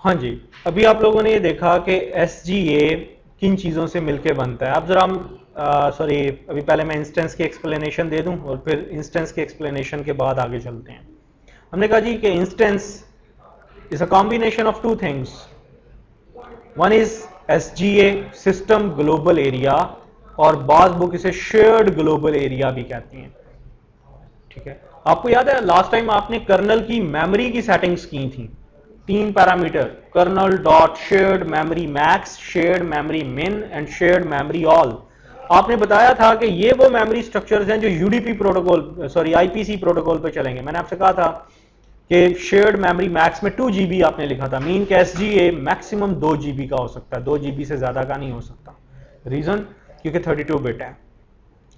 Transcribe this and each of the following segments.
हाँ जी, अभी आप लोगों ने ये देखा कि SGA किन चीज़ों से मिलके बनता है। अब ज़रा हम सॉरी, अभी पहले मैं इंस्टेंस की एक्सप्लेनेशन दे दूं और फिर इंस्टेंस की एक्सप्लेनेशन के बाद आगे चलते हैं। हमने कहा जी कि instance is a combination of two things. One is SGA system global area, और बाज बुक इसे शेयर्ड ग्लोबल एरिया भी कहती हैं। ठीक है, आपको याद है लास्ट टाइम आपने कर्नल की मेमोरी की सेटिंग्स की थी। 3 parameter, kernel dot shared memory max, shared memory min and shared memory all. आपने बताया था कि ये वो मेमोरी स्ट्रक्चर्स हैं जो UDP protocol sorry IPC protocol पे चलेंगे। मैंने आपसे कहा था कि शेयर्ड मेमोरी मैक्स में 2 GB आपने लिखा था, मीन के SGA मैक्सिमम 2 GB का हो सकता है, 2 GB से ज्यादा का नहीं हो सकता। रीजन, क्योंकि 32 बिट है।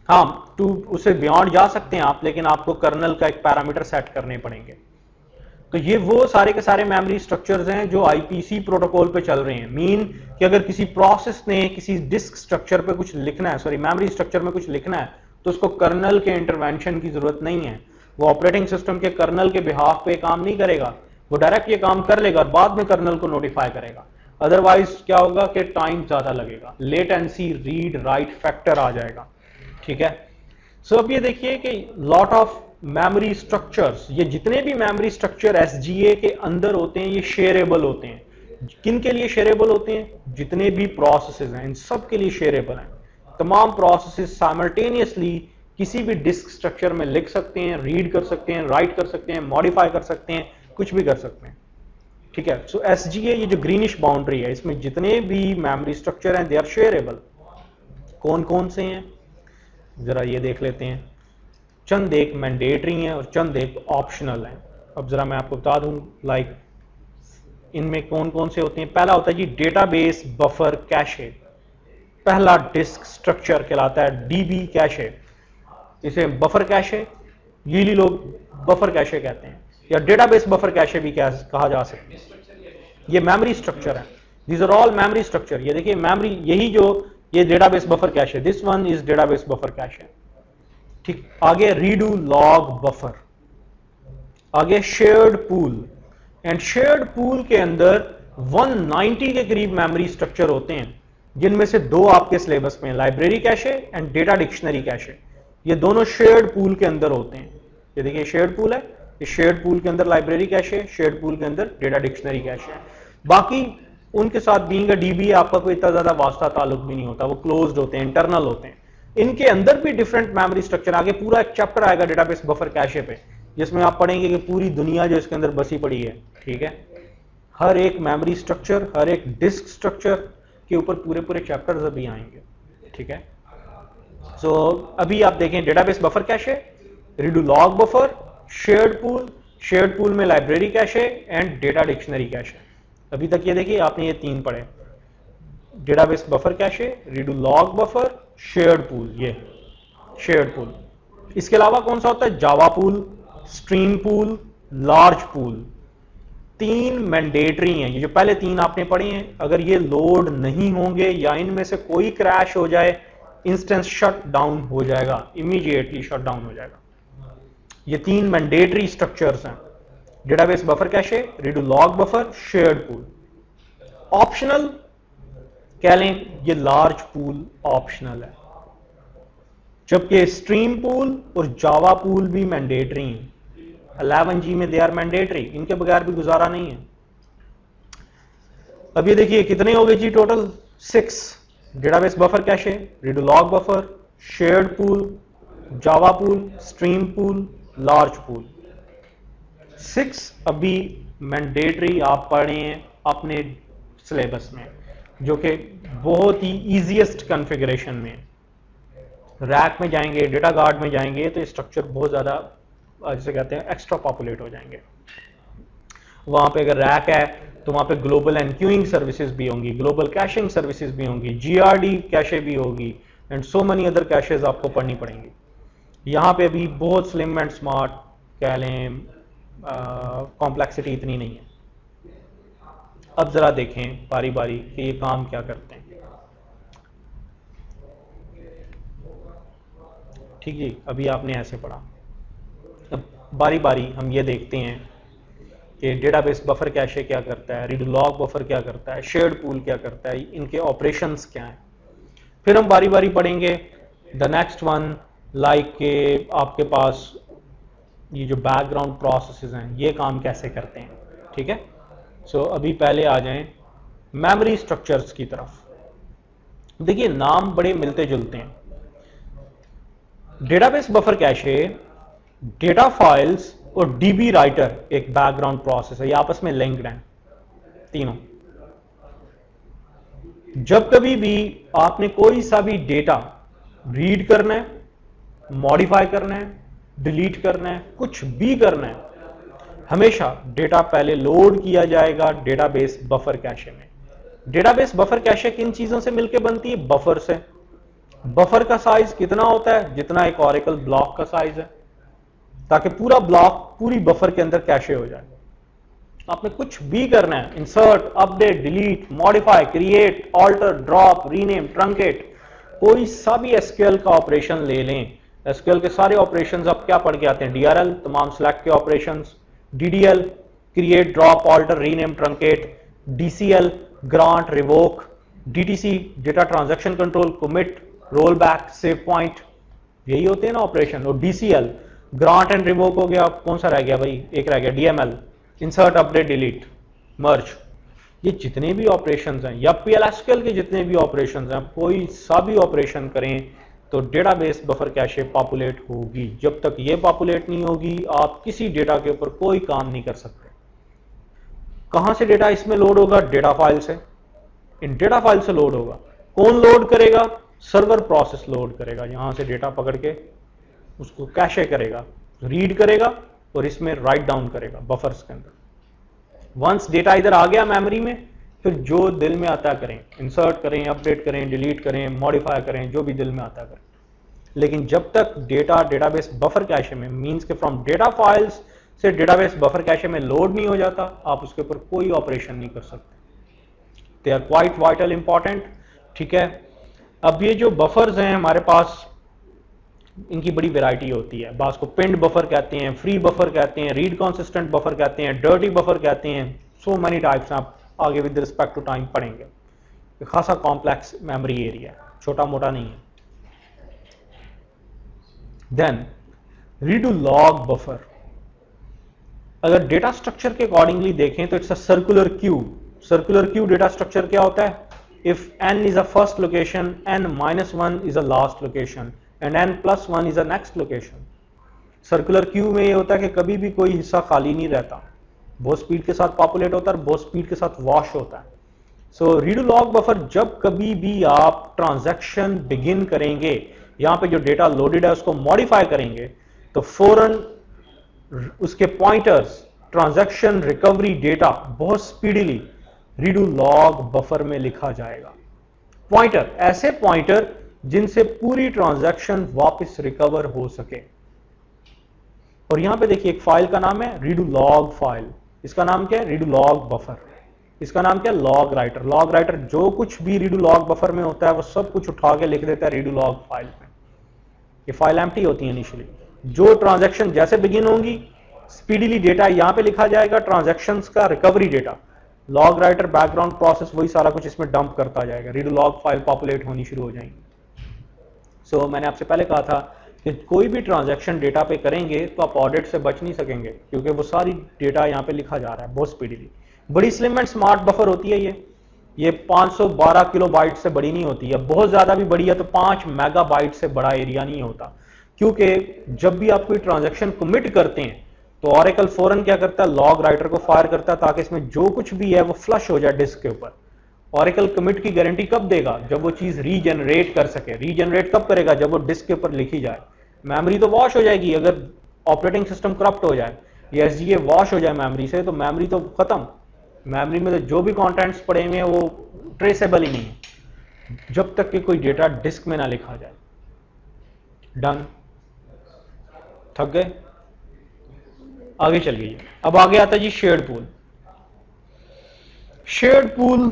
हाँ, टू उससे बियॉन्ड जा सकते हैं आप, लेकिन आपको कर्नल का एक पैरामीटर सेट करने पड़ेंगे। तो ये वो सारे के सारे मेमोरी स्ट्रक्चर्स हैं जो आईपीसी प्रोटोकॉल पे चल रहे हैं। मीन कि अगर किसी प्रोसेस ने किसी डिस्क स्ट्रक्चर पे कुछ लिखना है, सॉरी मेमोरी स्ट्रक्चर में कुछ लिखना है, तो उसको कर्नल के इंटरवेंशन की जरूरत नहीं है। वो ऑपरेटिंग सिस्टम के कर्नल के बिहाफ पे काम नहीं करेगा, वो डायरेक्ट ये काम कर लेगा और बाद में कर्नल को नोटिफाई करेगा। अदरवाइज क्या होगा कि टाइम ज्यादा लगेगा, लेटेंसी रीड राइट फैक्टर आ जाएगा। ठीक है, सो अब ये देखिए कि लॉट ऑफ मेमोरी स्ट्रक्चर्स, ये जितने भी मेमोरी स्ट्रक्चर SGA के अंदर होते हैं ये शेयरेबल होते हैं। किन के लिए शेयरेबल होते हैं? जितने भी प्रोसेसेस हैं इन सब के लिए शेयरेबल हैं। तमाम प्रोसेसेस साइमल्टेनियसली किसी भी डिस्क स्ट्रक्चर में लिख सकते हैं, रीड कर सकते हैं, राइट कर सकते हैं, मॉडिफाई कर सकते हैं, कुछ भी कर सकते हैं। ठीक है, सो SGA ये जो ग्रीनिश बाउंड्री है इसमें जितने भी मेमोरी स्ट्रक्चर हैं दे आर शेयरेबल। कौन कौन से हैं जरा ये देख लेते हैं। चंद एक मैंडेटरी हैं और चंद एक ऑप्शनल हैं। अब जरा मैं आपको बता दूं लाइक इनमें कौन कौन से होते हैं। पहला होता है जी डेटाबेस बफर कैशे। पहला डिस्क स्ट्रक्चर कहलाता है DB कैशे, इसे बफर कैशे यूजली लोग बफर कैशे कहते हैं, या डेटाबेस बफर कैशे भी कहा जा सकता है। ये मेमोरी स्ट्रक्चर है, these are all memory structure. ये देखिए मेमोरी, यही जो ये database buffer cache, this one is database buffer cache. ठीक, आगे रीडू लॉग बफर, आगे shared pool. And shared pool के अंदर 190 के करीब मेमोरी स्ट्रक्चर होते हैं, जिनमें से 2 आपके सिलेबस में, library cache and data dictionary cache. ये दोनों शेयर्ड पूल के अंदर होते हैं। ये देखिए शेयर्ड पूल है, ये शेयर्ड पूल के अंदर लाइब्रेरी कैशे, शेयर्ड पूल के अंदर डेटा डिक्शनरी कैशे। बाकी उनके साथ बीइंग अ DB आपका कोई इतना ज्यादा वास्ता ताल्लुक भी नहीं होता, वो क्लोज्ड होते हैं, इंटरनल होते हैं। इनके अंदर भी डिफरेंट मेमोरी स्ट्रक्चर, आगे पूरा एक चैप्टर आएगा डेटाबेस बफर कैशे पे, जिसमें आप पढ़ेंगे कि पूरी दुनिया जो इसके अंदर बसी पड़ी है। ठीक है, हर एक मेमोरी स्ट्रक्चर, हर एक डिस्क स्ट्रक्चर के ऊपर पूरे पूरे चैप्टर्स अभी आएंगे। ठीक है, सो अभी आप देखें database buffer cache, redo log buffer, shared pool, shared pool में library cache and data dictionary cache. अभी तक ये देखिए आपने ये 3 पढ़े, database buffer cache, redo log buffer, shared pool. ये शेयर्ड पूल, इसके अलावा कौन सा होता है? Java pool, stream pool, large pool. 3 mandatory हैं। ये जो पहले 3 आपने पढ़े हैं, अगर ये लोड नहीं होंगे या इनमें से कोई क्रैश हो जाए, इंस्टेंस शट डाउन हो जाएगा, इमीडिएटली शट डाउन हो जाएगा। ये 3 मैंडेटरी स्ट्रक्चर्स हैं, database buffer cache, redo log buffer, shared pool. Optional कह लें ये लार्ज पूल ऑप्शनल है, जबकि स्ट्रीम पूल और जावा पूल भी मैंडेटरी हैं। 11G में दे आर मैंडेटरी, इनके बगैर भी गुजारा नहीं है। अब ये देखिए कितने हो गए जी total? 6, database buffer cache, redo log buffer, shared pool, Java pool, stream pool, large pool. 6 अभी मैंडेटरी आप पढ़े हैं अपने सिलेबस में, जो कि बहुत ही इजीएस्ट कॉन्फ़िगरेशन में। रैक में जाएंगे, डेटा गार्ड में जाएंगे तो स्ट्रक्चर बहुत ज़्यादा जिसे कहते हैं एक्स्ट्रा पॉपुलेट हो जाएंगे। वहाँ पे अगर रैक है तो वहाँ पे ग्लोबल एनक्यूइंग सर्विसेज भी होंगी, ग्लोबल कैशिंग सर्विसेज भी होंगी, GRD कैशे भी होगी, and so money other caches आपको पढ़नी पड़ेंगी। यहाँ पे भी बहुत स्लिम एंड स्मार्ट कह लें, कॉम्प्लेक्सिटी इतनी नहीं है। अब ज़रा देखें बारी बारी कि ये काम क्या करते हैं। ठीक जी, अभी आपने ऐसे पढ़ा, अब बारी बारी हम ये देखते हैं कि डेटाबेस बफर कैशे क्या करता है, रीड लॉग बफर क्या करता है, शेयर्ड पूल क्या करता है, इनके ऑपरेशंस क्या हैं। फिर हम बारी बारी पढ़ेंगे द नेक्स्ट वन, लाइक के आपके पास ये जो बैकग्राउंड प्रोसेसेस हैं ये काम कैसे करते हैं, ठीक है। सो अभी पहले आ जाएं मेमोरी स्ट्रक्चर्स की तरफ। देखिए नाम बड़े मिलते जुलते हैं। Database buffer cache, data files और डीबी राइटर एक बैकग्राउंड प्रोसेस है, ये आपस में लिंक्ड हैं तीनों। जब कभी भी आपने कोई सा भी डेटा रीड करना है, मॉडिफाई करना है, डिलीट करना है, कुछ भी करना है, हमेशा डेटा पहले लोड किया जाएगा डेटाबेस बफर कैशे में। डेटाबेस बफर कैशे किन चीजों से मिलकर बनती है? बफर से। बफर का साइज कितना होता है? जितना एक ऑरेकल ब्लॉक का साइज है, ताकि पूरा ब्लॉक पूरी बफर के अंदर कैशे हो जाए। आपने कुछ भी करना है, insert, update, delete, modify, create, alter, drop, rename, truncate, कोई सा भी एसक्यूएल का ऑपरेशन ले लें। एसक्यूएल के सारे ऑपरेशंस आप क्या पढ़ के आते हैं? डीआरएल, तमाम सिलेक्ट के operations, DDL, create, drop, alter, rename, truncate, DCL, grant, revoke, DTC, data transaction control, commit, roll back, save point, यही होते हैं ना ऑपरेशन। और डीसीएल, ग्रांट एंड रिवोक हो गया। कौन सा रह गया भाई? एक रह गया डीएमएल, इंसर्ट, अपडेट, डिलीट, मर्ज। ये जितने भी ऑपरेशंस हैं या पीएलएसक्यूएल के जितने भी ऑपरेशंस हैं, कोई सा भी ऑपरेशन करें तो डेटाबेस बफर कैशे पॉपुलेट होगी। जब तक ये पॉपुलेट नहीं होगी आप किसी डेटा के ऊपर कोई काम नहीं कर सकते। कहां से डेटा इसमें लोड होगा? डेटा फाइल से। इन डेटा फाइल से लोड होगा। कौन लोड करेगा? सर्वर प्रोसेस लोड करेगा। यहां से डेटा पकड़ के उसको कैशे करेगा, रीड करेगा और इसमें राइट डाउन करेगा बफर्स के अंदर। वंस डेटा इधर आ गया मेमोरी में, फिर जो दिल में आता करें, इंसर्ट करें, अपडेट करें, डिलीट करें, मॉडिफाई करें, जो भी दिल में आता करें। लेकिन जब तक डेटा डेटाबेस बफर कैशे में, मींस के फ्रॉम डेटा फाइल्स से डेटाबेस बफर कैशे में लोड नहीं हो जाता, आप उसके ऊपर कोई ऑपरेशन नहीं कर सकते। They are quite vital important, ठीक है। अब ये जो बफर्स हैं हमारे पास, इनकी बड़ी वैरायटी होती है। बास को पिंड बफर कहते हैं, फ्री बफर कहते हैं, रीड कंसिस्टेंट बफर कहते हैं, डर्टी बफर कहते हैं। सो मैनी टाइप्स आप आगे विद रिस्पेक्ट टू टाइम पढ़ेंगे। ये खासा कॉम्प्लेक्स मेमोरी एरिया है, छोटा मोटा नहीं है। Then read log buffer. अगर डेटा स्ट्रक्चर के अकॉर्डिंगली देखें तो it's a circular queue. Circular queue data structure क्या होता है? If n is a first location, n-1 is a last location and n+1 is a next location। Circular queue में ये होता है कि कभी भी कोई हिस्सा खाली नहीं रहता, बहुत स्पीड के साथ पॉपुलेट होता है और बहुत स्पीड के साथ वॉश होता है। सो रीड लॉग बफर, जब कभी भी आप ट्रांजैक्शन बिगिन करेंगे, यहां पे जो डेटा लोडेड है उसको मॉडिफाई करेंगे, तो फौरन उसके पॉइंटर्स, ट्रांजैक्शन रिकवरी डेटा बहुत स्पीडीली रीड लॉग बफर में लिखा जाएगा। पॉइंटर, ऐसे पॉइंटर जिनसे पूरी ट्रांजैक्शन वापस रिकवर हो सके। और यहां पे देखिए एक फाइल का नाम है रीड लॉग फाइल। इसका नाम क्या है? Read log buffer. इसका नाम क्या है? Log writer. लॉग राइटर जो कुछ भी रीड लॉग बफर में होता है वो सब कुछ उठा के लिख देता है रीड लॉग फाइल में। ये फाइल एम्प्टी होती है इनिशियली। जो ट्रांजैक्शन जैसे बिगिन होंगी, स्पीडीली डेटा यहां पे लिखा जाएगा, ट्रांजैक्शंस का recovery data. Log writer background process वही सारा कुछ इसमें डंप करता जाएगा, रीड लॉग फाइल पॉपुलेट होनी शुरू हो जाएंगी। सो मैंने आपसे पहले कहा था कि कोई भी ट्रांजैक्शन डेटा पे करेंगे तो आप ऑडिट से बच नहीं सकेंगे, क्योंकि वो सारी डेटा यहाँ पे लिखा जा रहा है बहुत स्पीडीली। बड़ी स्लिम एंड स्मार्ट बफर होती है ये 512 किलोबाइट से बड़ी नहीं होती है। बहुत ज्यादा भी बड़ी है तो 5 मेगाबाइट से बड़ा एरिया नहीं होता, क्योंकि जब भी आप कोई ट्रांजैक्शन कमिट करते हैं तो ऑरेकल फौरन क्या करता है? लॉग राइटर को फायर करता है ताकि इसमें जो कुछ भी है वो फ्लश हो जाए डिस्क के ऊपर। ऑरेकल कमिट की गारंटी कब देगा? जब वो चीज रीजनरेट कर सके। रीजनरेट कब करेगा? जब वो डिस्क के ऊपर लिखी जाए। मेमोरी तो वॉश हो जाएगी अगर ऑपरेटिंग सिस्टम करप्ट हो जाए, या एसजीए वॉश हो जाए मेमोरी से, तो मेमोरी तो खत्म। मेमोरी में तो जो भी कंटेंट्स पड़े हुए हैं वो ट्रेसेबल ही नहीं है जब तक कि कोई डेटा डिस्क में ना लिखा जाए। डन? थक गए? आगे चलिए। अब आगे आता है जी शेयर्ड पूल। शेयर्ड पूल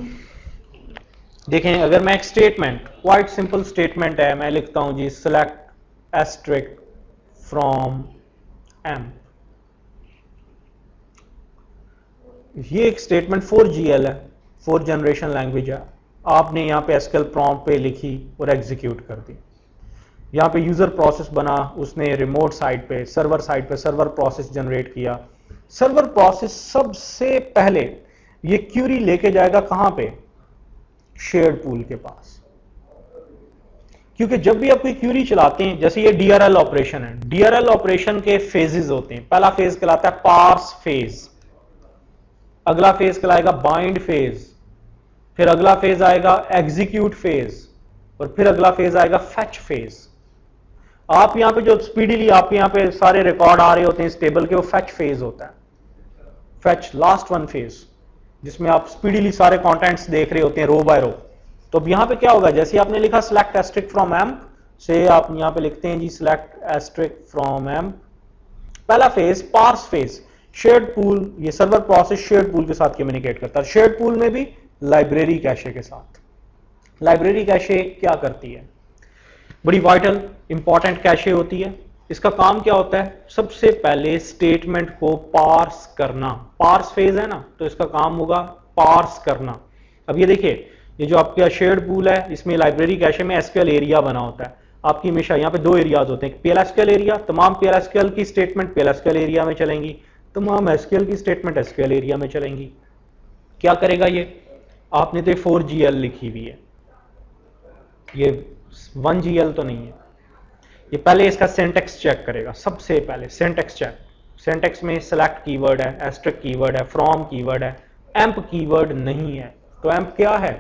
देखें, अगर मैं एक स्टेटमेंट, क्वाइट सिंपल स्टेटमेंट है, मैं लिखता हूं जी सेलेक्ट एस्ट्रिक फ्रॉम एम। ये एक स्टेटमेंट 4GL है, 4 जनरेशन लैंग्वेज है। आपने यहाँ पे एसक्यूएल प्रॉम्प्ट पे लिखी और एग्जीक्यूट कर दी। यहाँ पे यूजर प्रोसेस बना, उसने रिमोट साइड पे सर्वर प्रोसेस जनरेट किया। सर्वर प्रोसेस सबसे पहले ये क्यूरी लेके जाएगा कहां पे? शेयर्ड पूल के पास। क्योंकि जब भी आप कोई क्यूरी चलाते हैं, जैसे ये डीआरएल ऑपरेशन है, डीआरएल ऑपरेशन के फेजेस होते हैं। पहला फेज कहलाता है पार्स फेज, अगला फेज कहलाएगा बाइंड फेज, फिर अगला फेज आएगा एग्जीक्यूट फेज, और फिर अगला फेज आएगा फेच फेज। आप यहां पे जो स्पीडीली आप यहां पे सारे रिकॉर्ड आ रहे होते हैं इस टेबल के, वो फेच फेज होता है। फेच लास्ट वन फेज, जिसमें आप स्पीडीली सारे कंटेंट्स देख रहे होते हैं रो बाय रो। तो अब यहां पे क्या होगा, जैसे आपने लिखा सिलेक्ट एस्ट्रिक फ्रॉम एम्प से, आप यहां पे लिखते हैं जी सिलेक्ट एस्ट्रिक फ्रॉम एम्प। पहला phase parse phase, shared pool, ये सर्वर प्रोसेस शेयर्ड पूल के साथ कम्युनिकेट करता है। शेयर्ड पूल में भी लाइब्रेरी कैशे के साथ। लाइब्रेरी कैशे क्या करती है? बड़ी वाइटल इंपॉर्टेंट कैशे होती है। इसका काम क्या होता है? सबसे पहले स्टेटमेंट को पार्स करना। पार्स फेज है ना, तो इसका काम होगा पार्स करना। अब ये देखिए, ये जो आपका शेयर्ड पूल है, इसमें लाइब्रेरी कैशे में एसक्यूएल एरिया बना होता है। आपकी हमेशा यहाँ पे दो एरियाज होते हैं, पीएलएसक्यूएल एरिया, तमाम पीएलएसक्यूएल की स्टेटमेंट पीएलएसक्यूएल एरिया में चलेंगी, तमाम एसक्यूएल की स्टेटमेंट एसक्यूएल एरिया में चलेंगी। क्या करेगा ये? आपने तो 4GL लिखी हुई है, ये 1GL तो नहीं है। ये पहले इसका सिंटैक्स चेक करेगा, सबसे पहले सिंटैक्स चेक। सिंटैक्स में सिलेक्ट कीवर्ड है, एस्ट्रिक कीवर्ड है, फ्रॉम कीवर्ड है, एम्प कीवर्ड नहीं है। तो एम्प क्या है?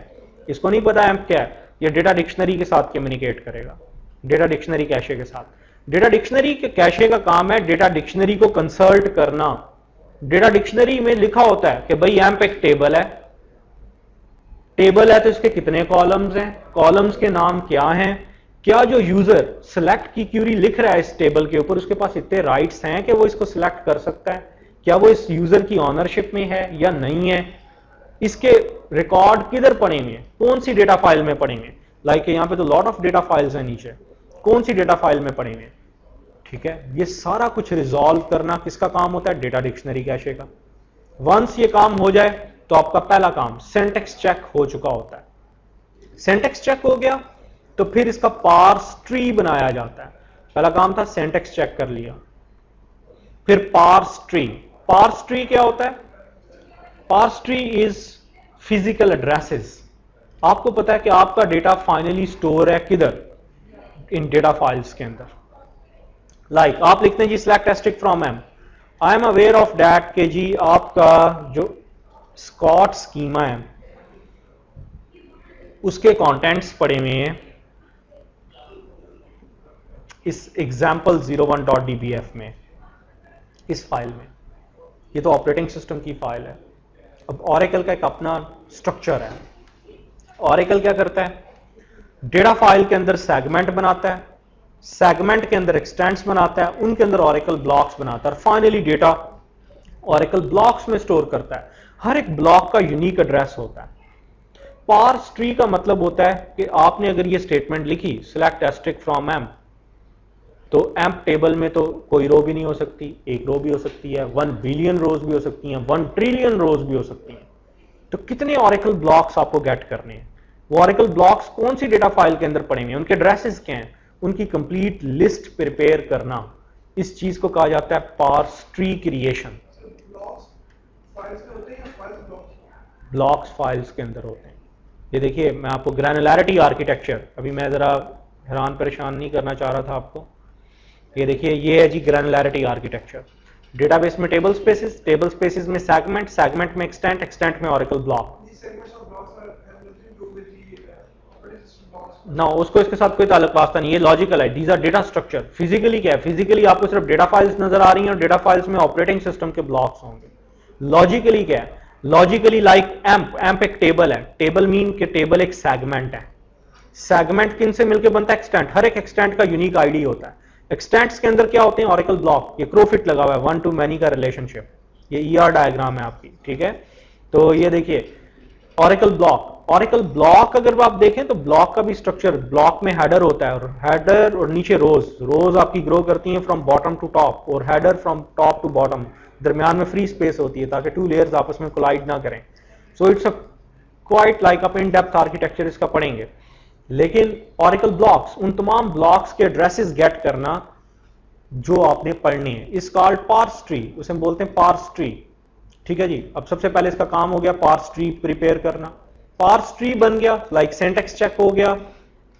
इसको नहीं पता एम्प क्या है। ये डेटा डिक्शनरी के साथ कम्युनिकेट करेगा, डेटा डिक्शनरी कैशे के साथ। डेटा डिक्शनरी के कैशे का काम है डेटा डिक्शनरी को कंसल्ट करना। डेटा डिक्शनरी में लिखा होता है कि भाई एम्प एक टेबल है, टेबल है तो इसके कितने कॉलम्स हैं, कॉलम्स के नाम क्या हैं, क्या जो यूजर सिलेक्ट की क्यूरी लिख रहा है इस टेबल के ऊपर उसके पास इतने राइट्स हैं कि वो इसको सिलेक्ट कर सकता है, क्या वो इस यूजर की ऑनरशिप में है या नहीं है, इसके रिकॉर्ड किधर पड़े हुए हैं, कौन सी डेटा फाइल में पड़े हुए हैं। लाइक यहाँ पे तो लॉट ऑफ डेटा फाइल्स हैं नीचे, कौन सी डेटा फाइल में पड़े हुए हैं। ठीक है, ये सारा कुछ रिजॉल्व करना किसका काम होता है? डेटा डिक्शनरी कैशे का। वंस ये काम हो जाए तो आपका पहला काम सिंटैक्स चेक हो चुका होता है। सिंटैक्स चेक हो गया तो फिर इसका पार्स ट्री बनाया जाता है। पहला काम था सिंटैक्स चेक कर लिया, फिर पार्स ट्री। पार्स ट्री क्या होता है? Parse tree is physical addresses. आपको पता है कि आपका डेटा फाइनली स्टोर है किधर? इन डेटा फाइल्स के अंदर। लाइक आप लिखते हैं जी select asterisk from M, I am aware of that के जी आपका जो स्कॉट स्कीमा है उसके कंटेंट्स पड़े हुए हैं इस example01.dbf में, इस फाइल में। ये तो ऑपरेटिंग सिस्टम की फाइल है। अब ऑरेकल का एक अपना स्ट्रक्चर है। ऑरेकल क्या करता है? डेटा फाइल के अंदर सेगमेंट बनाता है, सेगमेंट के अंदर एक्सटेंट्स बनाता है, उनके अंदर ऑरेकल ब्लॉक्स बनाता है और फाइनली डेटा ऑरेकल ब्लॉक्स में स्टोर करता है। हर एक ब्लॉक का यूनिक एड्रेस होता है। पार्स ट्री का मतलब होता है कि आपने अगर ये स्टेटमेंट लिखी सिलेक्ट एस्ट्रिक फ्रॉम एम्प, तो एम्प टेबल में तो कोई रो भी नहीं हो सकती, एक रो भी हो सकती है, 1 बिलियन रोज भी हो सकती हैं, 1 ट्रिलियन रोज भी हो सकती हैं। तो कितने ऑरेकल ब्लॉक्स आपको गेट करने हैं? वो ऑरेकल ब्लॉक्स कौन सी डेटा फाइल के अंदर पड़े हुए हैं, उनके एड्रेसेस क्या हैं, उनकी कंप्लीट लिस्ट प्रिपेयर करना, इस चीज को कहा जाता है parse tree creation. Blocks files के अंदर होते हैं। ये देखिए, मैं आपको ग्रैनुलैरिटी आर्किटेक्चर, अभी मैं जरा हैरान परेशान नहीं करना चाह रहा था आपको। ये देखिए, ये है जी ग्रैनुलैरिटी आर्किटेक्चर। डेटाबेस में टेबल स्पेसेस, टेबल स्पेसेस में सेगमेंट, सेगमेंट में एक्सटेंट, एक्सटेंट में ऑरेकल ब्लॉक। ना उसको इसके साथ कोई ताल्लुक वास्ता नहीं, ये लॉजिकल है। These are data structure. Physically क्या है? फिजिकली आपको सिर्फ डेटा फाइल्स नजर आ रही हैं और डेटा फाइल्स में ऑपरेटिंग सिस्टम के ब्लॉक्स होंगे। लॉजिकली क्या है? लॉजिकली लाइक एम्प, एम्प एक टेबल है, टेबल मीन के टेबल एक सेगमेंट है। सेगमेंट किन से मिलकर बनता है? एक्सटेंट। हर एक एक्सटेंट का यूनिक आईडी होता है। एक्सटेंट्स के अंदर क्या होते हैं? Oracle block. ये क्रोफिट लगा हुआ है, 1 to many का रिलेशनशिप। ये ईआर डायग्राम है आपकी, ठीक है। तो ये देखिए ऑरेकल ब्लॉक। ऑरेकल ब्लॉक अगर आप देखें तो ब्लॉक का भी स्ट्रक्चर, ब्लॉक में हेडर होता है और हेडर और नीचे रोज, रोज आपकी ग्रो करती हैं फ्रॉम बॉटम टू टॉप और header from top to bottom. दरमियान में फ्री स्पेस होती है ताकि 2 लेयर्स आपस में कोलाइड ना करें। So it's a quite like up in depth architecture इसका पढ़ेंगे। लेकिन ऑरेकल ब्लॉक्स, उन तमाम ब्लॉक्स के एड्रेसेस गेट करना जो आपने पढ़ने हैं, इस कॉल्ड पार्स ट्री, उसे हम बोलते हैं पार्स ट्री। ठीक है जी। अब सबसे पहले इसका काम हो गया पार्स ट्री प्रिपेयर करना। पार्स ट्री बन गया, लाइक सिंटैक्स चेक हो गया,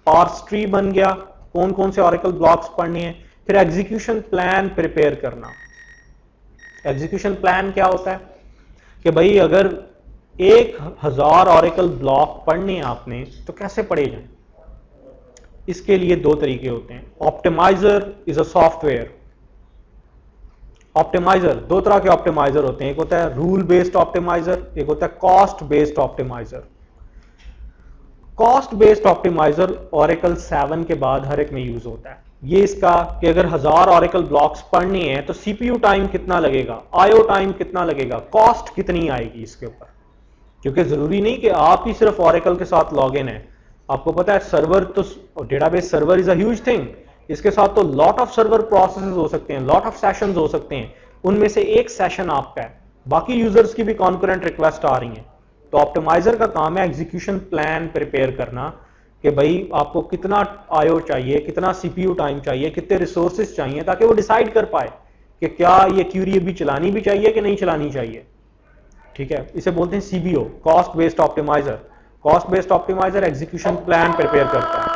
पार्स ट्री बन गया, कौन कौन से ऑरेकल ब्लॉक्स पढ़ने हैं। फिर एग्जीक्यूशन प्लान प्रिपेयर करना। एग्जीक्यूशन प्लान क्या होता है कि भाई अगर 1000 ऑरेकल ब्लॉक पढ़ने हैं आपने तो कैसे पढ़े जाएं। इसके लिए 2 तरीके होते हैं। Optimiser is a software. Optimiser, 2 तरह के ऑप्टिमाइजर होते हैं, एक होता है रूल बेस्ड ऑप्टिमाइजर, एक होता है cost based optimiser. Cost based optimiser Oracle 7 के बाद हर एक में यूज होता है। ये इसका कि अगर 1000 ऑरेकल ब्लॉक्स पढ़ने हैं तो सीपीयू टाइम कितना लगेगा, आईओ टाइम कितना लगेगा, कॉस्ट कितनी आएगी इसके ऊपर। क्योंकि जरूरी नहीं कि आप ही सिर्फ ऑरेकल के साथ लॉग इन है। आपको पता है सर्वर तो, database server is a huge thing, इसके साथ तो लॉट ऑफ सर्वर प्रोसेसेस हो सकते हैं, लॉट ऑफ सेशंस हो सकते हैं, उनमें से एक सेशन आपका है, बाकी यूजर्स की भी कॉन्करेंट रिक्वेस्ट आ रही हैं। तो ऑप्टिमाइजर का काम है एग्जीक्यूशन प्लान प्रिपेयर करना कि भाई आपको कितना आईओ चाहिए, कितना सीपीयू टाइम चाहिए, कितने रिसोर्सेज चाहिए, ताकि वो डिसाइड कर पाए कि क्या ये क्यूरी अभी चलानी भी चाहिए कि नहीं चलानी चाहिए। ठीक है, इसे बोलते हैं CBO, cost based optimiser. Cost based optimiser execution plan prepare करता है।